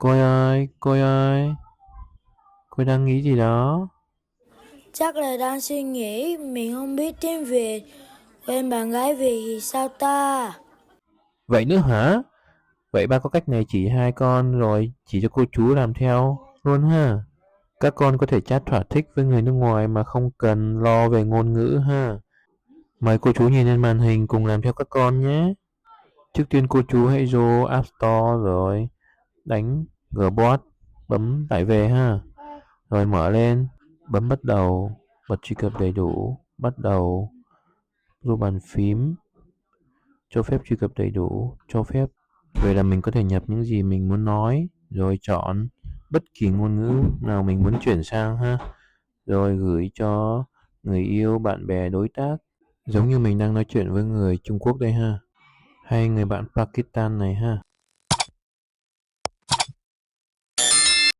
Cô ơi, cô đang nghĩ gì đó? Chắc là đang suy nghĩ mình không biết tiếng Việt. Quen bạn gái Việt thì sao ta? Vậy nữa hả? Vậy ba có cách này chỉ hai con rồi chỉ cho cô chú làm theo luôn ha. Các con có thể chat thỏa thích với người nước ngoài mà không cần lo về ngôn ngữ ha. Mời cô chú nhìn lên màn hình cùng làm theo các con nhé. Trước tiên cô chú hãy vô App Store rồi đánh Gbot, bấm tải về ha. Rồi mở lên, bấm bắt đầu, bật truy cập đầy đủ, bắt đầu, vô bàn phím, cho phép truy cập đầy đủ, cho phép. Vậy là mình có thể nhập những gì mình muốn nói, rồi chọn bất kỳ ngôn ngữ nào mình muốn chuyển sang ha. Rồi gửi cho người yêu, bạn bè, đối tác. Giống như mình đang nói chuyện với người Trung Quốc đây ha. Hay người bạn Pakistan này ha.